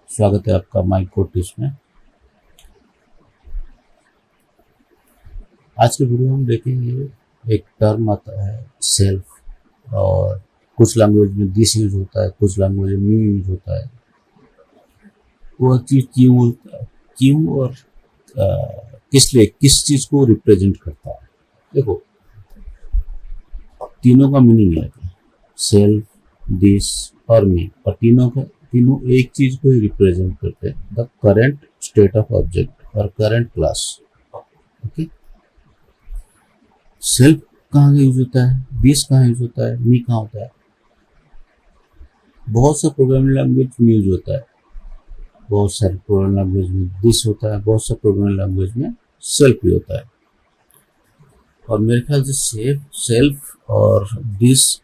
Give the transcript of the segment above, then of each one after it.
स्वागत है आपका माई कोड टिप्स में। आज के वीडियो में हम देखेंगे एक टर्म आता है सेल्फ, और कुछ लैंग्वेज में दिस यूज होता है, कुछ लैंग्वेज में मी यूज होता है। वो चीज़ क्यों होता है, क्यों और किस लिए, किस चीज़ को रिप्रेजेंट करता है। देखो, तीनों का मीनिंग है सेल्फ, दिस और मी, और तीनों एक चीज को ही रिप्रेजेंट करते हैं, the current state of object और करंट क्लास। ओके, सेल्फ कहाँ यूज होता है, दिस कहाँ यूज होता है, मी कहाँ होता है। बहुत सा प्रोग्रामिंग लैंग्वेज में यूज होता है, बहुत सारे प्रोग्रामिंग लैंग्वेज में दिस होता है, बहुत सा प्रोग्रामिंग लैंग्वेज में सेल्फ भी होता है। और मेरे ख्याल से सेल्फ और दिस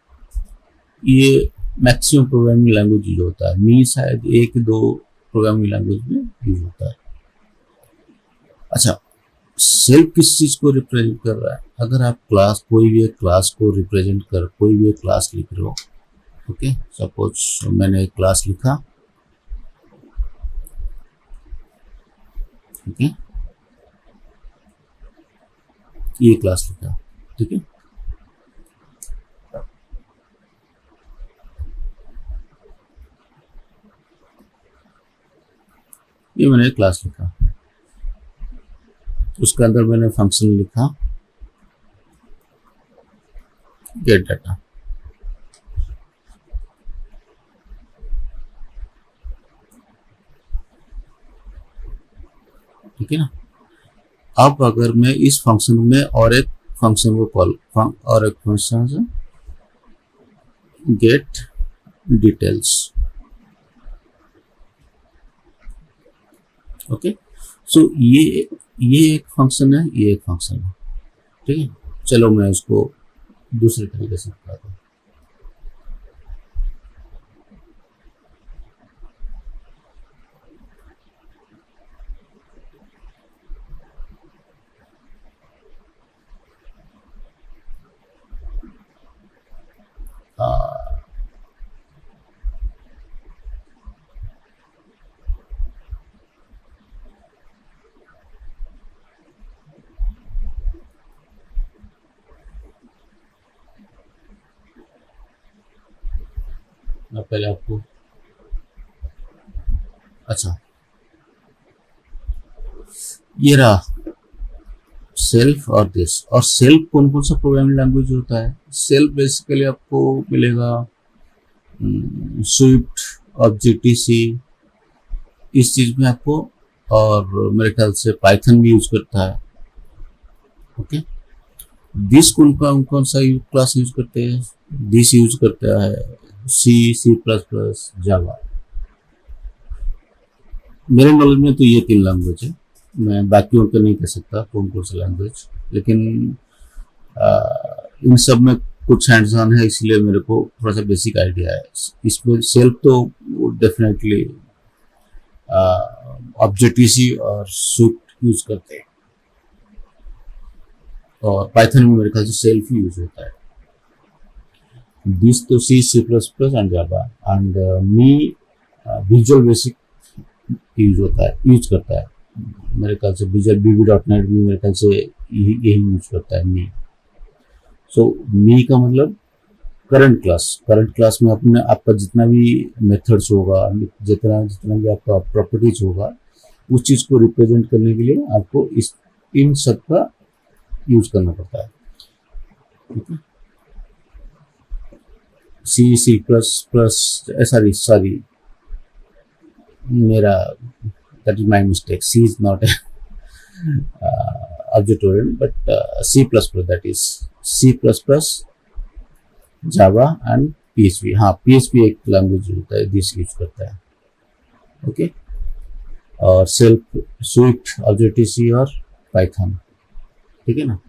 ये मैक्सिमम प्रोग्रामिंग लैंग्वेज यूज होता है। मी शायद एक दो प्रोग्रामिंग लैंग्वेज में यूज होता है। अच्छा, सेल्फ किस चीज को रिप्रेजेंट कर रहा है? अगर आप कोई भी एक क्लास को रिप्रेजेंट कर कोई भी एक क्लास लिख रहे हो, ओके, सपोज मैंने एक क्लास लिखा, ओके, ये क्लास लिखा, ठीक है। ये मैंने एक क्लास लिखा, उसके अंदर मैंने फंक्शन लिखा गेट डाटा, ठीक है ना। अब अगर मैं इस फंक्शन में और एक फंक्शन को कॉल और एक फंक्शन से गेट डिटेल्स, ओके, सो ये एक फंक्शन है, ये एक फंक्शन है, ठीक है। चलो मैं इसको दूसरे तरीके से बताता हूँ। मैं पहले आपको, अच्छा, ये रहा सेल्फ और दिस। और सेल्फ कौन कौन सा प्रोग्रामिंग लैंग्वेज होता है? सेल्फ बेसिकली आपको मिलेगा स्विफ्ट, ऑब्जेक्टिव-सी, इस चीज में आपको, और मेरे ख्याल से पाइथन भी यूज करता है, ओके। दिस कौन सा क्लास यूज करते हैं? दिस यूज करता है सी प्लस प्लस, जावा। मेरे नॉलेज में तो ये तीन लैंग्वेज है, मैं बाकियों का नहीं कह सकता कौन कौन सा लैंग्वेज, लेकिन इन सब में कुछ हैंड्स ऑन है, इसलिए मेरे को थोड़ा सा बेसिक आइडिया है। इसमें सेल्फ तो डेफिनेटली ऑब्जेक्टिव-सी और स्विफ्ट यूज करते हैं, और पाइथन में मेरे ख्याल से सेल्फ ही यूज होता है। दिस तो C plus plus and Java, and me visual basic use करता है मेरे ख्याल से। विजुअल VB.NET भी मेरे ख्याल से यही यूज करता है, मी। सो मी का मतलब करंट क्लास में अपने आपका जितना भी मेथड्स होगा, जितना भी आपका प्रॉपर्टीज होगा, उस चीज को रिप्रेजेंट करने के लिए आपको इन सब का यूज करना पड़ता है, ठीक है। सी प्लस प्लस, सॉरी, मेरा, that is my mistake. C is not a object oriented, but C++, that is C++, Java and PHP। हाँ, PHP एक लैंग्वेज होता है, दिस यूज करता है, ओके। और सेल्फ, स्विफ्ट, ऑब्जेक्टिव-सी और पाइथन, ठीक है ना।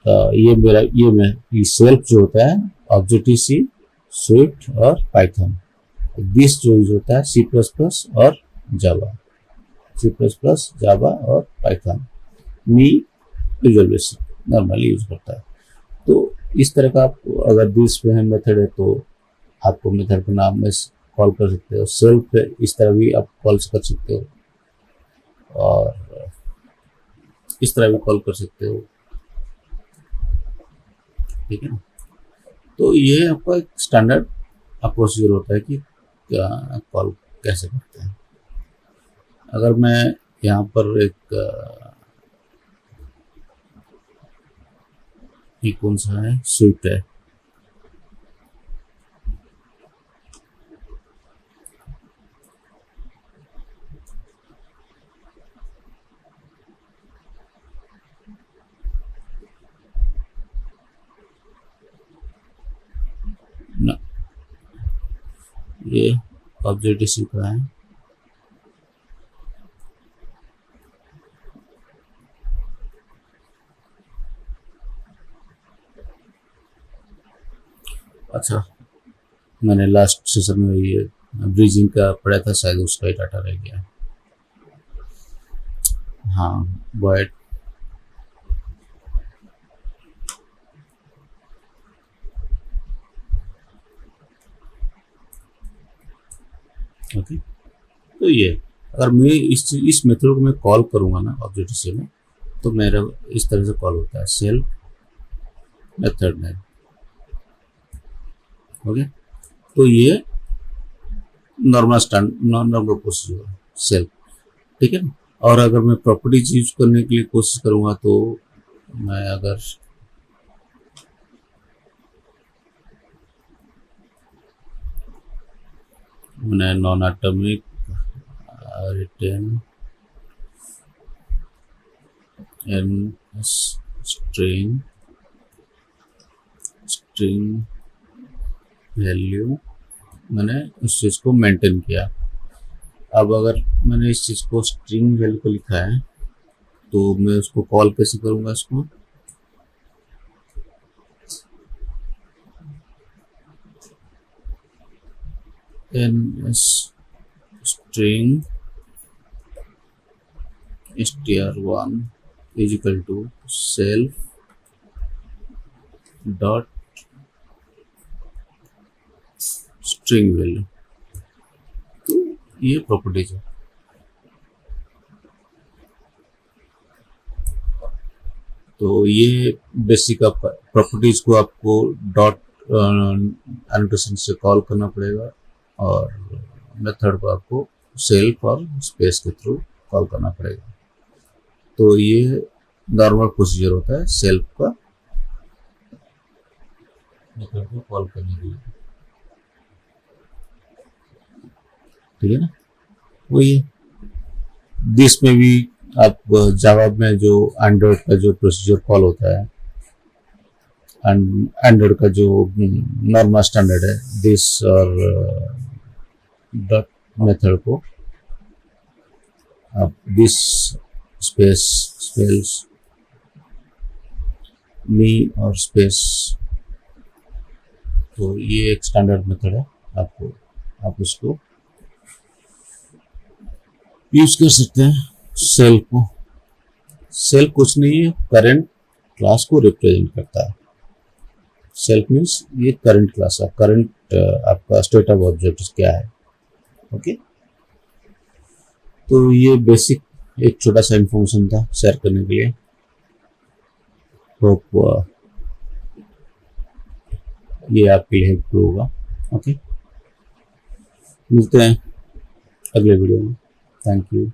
ये सेल्फ जो होता है ऑब्जेक्टिव-सी, स्विफ्ट और पाइथन। दिस जो यूज होता है सी प्लस प्लस और जावा और पाइथन। मी विजुअल बेसिक नॉर्मली यूज करता है। तो इस तरह का आप अगर दिस पे है मेथड है तो आपको मेथड के नाम में कॉल कर सकते हो। सेल्फ इस तरह भी आप कॉल कर सकते हो और इस तरह भी कॉल कर सकते हो, ठीक है ना। तो ये आपका एक स्टैंडर्ड प्रोसीजर होता है कि क्या कॉल कैसे करते हैं। अगर मैं यहाँ पर ये कौन सा है, स्विफ्ट है, ना ये ऑब्जेक्टिव सी का है। अच्छा, मैंने लास्ट सेशन में ये ब्रीजिंग का पढ़ा था, शायद उसका ही डाटा रह गया। हाँ, वॉइड ओके। तो ये अगर मैं इस मेथड को मैं कॉल करूंगा ना ऑब्जेक्टिव सी में, तो मेरा इस तरह से कॉल होता है सेल्फ मेथड में। ओके, तो ये नॉर्मल प्रोसीजर सेल्फ, ठीक है ना। और अगर मैं प्रॉपर्टीज यूज करने के लिए कोशिश करूंगा तो मैं अगर मैंने nonatomic return NSString value, मैंने उस चीज़ को मेंटेन किया। अब अगर मैंने इस चीज़ को स्ट्रिंग वैल्यू को लिखा है तो मैं उसको कॉल कैसे करूँगा, इसको NSString str1 is equal to self dot string value. तो ये प्रॉपर्टीज है। तो ये बेसिक आपका प्रॉपर्टीज को आपको डॉट एनोटेशन से कॉल करना पड़ेगा और मेथड को आपको सेल्फ और स्पेस के थ्रू कॉल करना पड़ेगा। तो ये नॉर्मल प्रोसीजर होता है सेल्फ का मेथड को कॉल करने के लिए, ठीक है ना। वही दिस में भी आप जावा में जो एंड्रॉयड का जो प्रोसीजर कॉल होता है, एंड्रॉयड का जो नॉर्मल स्टैंडर्ड है, दिस और डॉट मेथड को आप दिस स्पेस स्पेस मी और स्पेस, तो ये एक स्टैंडर्ड मेथड है, आप उसको यूज कर सकते हैं। सेल को, सेल कुछ नहीं है, करंट क्लास को रिप्रेजेंट करता है। सेल्फ मीन्स ये करंट क्लास है, करंट आपका स्टेट ऑफ ऑब्जेक्ट क्या है। ओके, तो ये बेसिक एक छोटा सा इंफॉर्मेशन था शेयर करने के लिए। होप ये आपके लिए हेल्पफुल होगा। ओके, मिलते हैं अगले वीडियो में। Thank you.